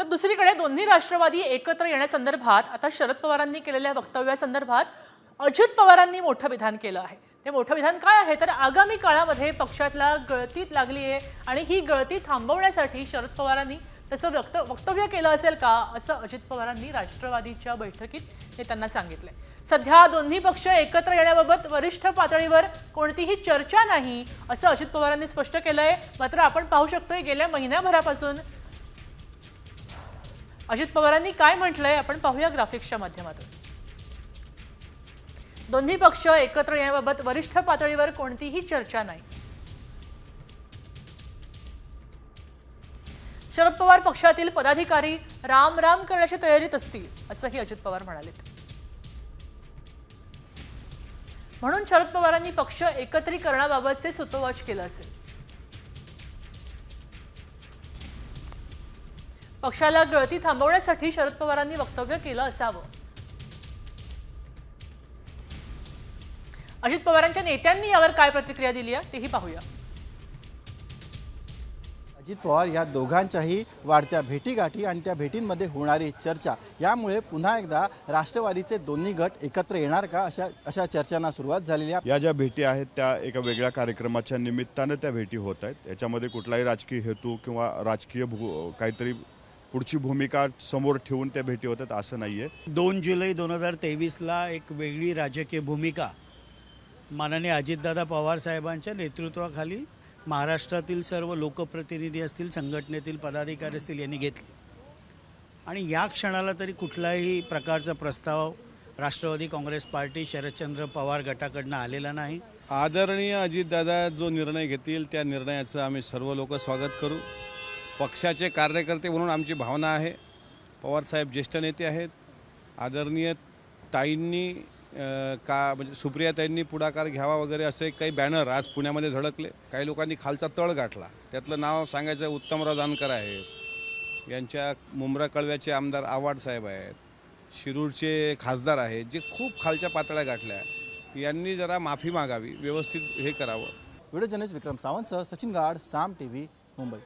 तर दुसरीकडे दोन्ही राष्ट्रवादी एकत्र येण्यासंदर्भात आता शरद पवारांनी केलेल्या वक्तव्यासंदर्भात अजित पवारांनी मोठं विधान केलं आहे। ते मोठं विधान काय आहे तर आगामी काळामध्ये पक्षातला गळतीत लागली आहे आणि ही गळती थांबवण्यासाठी शरद पवारांनी त्याचं वक्तव्य केलं असेल का असं अजित पवारांनी राष्ट्रवादीच्या बैठकीत त्यांना सांगितलंय। सध्या दोन्ही पक्ष एकत्र येण्याबाबत वरिष्ठ पातळीवर कोणतीही चर्चा नाही असं अजित पवारांनी स्पष्ट केलंय। मात्र आपण पाहू शकतोय गेल्या महिन्याभरापासून अजित पवारांनी काय म्हटलंय आपण पाहूया ग्राफिक्सच्या माध्यमातून। दोन्ही पक्ष एकत्र येण्याबाबत वरिष्ठ पातळीवर कोणतीही चर्चा नाही। शरद पवार पक्षातील पदाधिकारी राम राम करण्याच्या तयारीत असतील असंही अजित पवार म्हणाले। म्हणून शरद पवारांनी पक्ष एकत्रीकरणाबाबतचे सूतोवाच केलं असेल। पक्षाला गळती थांबवण्यासाठी शरद पवारांनी वक्तव्य केलं असावं। अजित पवारांच्या नेत्यांनी यावर काय प्रतिक्रिया दिली आहे तेही पाहूया। अजित पवार या दोघांच्याही वाढत्या भेटीगाठी आणि त्या भेटींमध्ये होणारी चर्चा यामुळे पुन्हा एकदा राष्ट्रवादीचे दोन्ही गट एकत्र येणार का अशा चर्चांना सुरुवात झालेली आहे। या ज्या भेटी आहेत त्या एका वेगळ्या कार्यक्रमाच्या निमित्ताने त्या भेटी होत आहेत। याच्यामध्ये कुठलाही राजकीय हेतू किंवा राजकीय काहीतरी पुढची भूमिका समोर ठेवून त्या भेटी होतात असं नाहीये। 2 जुलै 2023ला एक वेगळी राजकीय भूमिका माननीय अजितदादा पवार साहेबांच्या नेतृत्वाखाली महाराष्ट्रातील सर्व लोकप्रतिनिधी असतील, संघटनेतील पदाधिकारी असतील यांनी घेतली आणि या क्षणाला तरी कुठलाही प्रकारचा प्रस्ताव राष्ट्रवादी काँग्रेस पार्टी शरदचंद्र पवार गटाकडून आलेला नाही। आदरणीय अजितदादा जो निर्णय घेतील त्या निर्णयाचं आम्ही सर्व लोक स्वागत करू। पक्षाचे कार्यकर्ते म्हणून आमची भावना आहे। पवारसाहेब ज्येष्ठ नेते आहेत। आदरणीय ताईंनी म्हणजे सुप्रियाताईंनी पुढाकार घ्यावा वगैरे असे काही बॅनर आज पुण्यामध्ये झळकले। काही लोकांनी खालचा तळ गाठला। त्यातलं नाव सांगायचं उत्तमराव जानकर आहेत, यांच्या मुंब्रा कळव्याचे आमदार आव्हाड साहेब आहेत, शिरूरचे खासदार आहेत, जे खूप खालच्या पातळ्या गाठल्या। यांनी जरा माफी मागावी, व्यवस्थित हे करावं। व्हिडिओ जर्नलिस्ट विक्रम सावंतसह सचिन गाड, साम टीव्ही, मुंबई।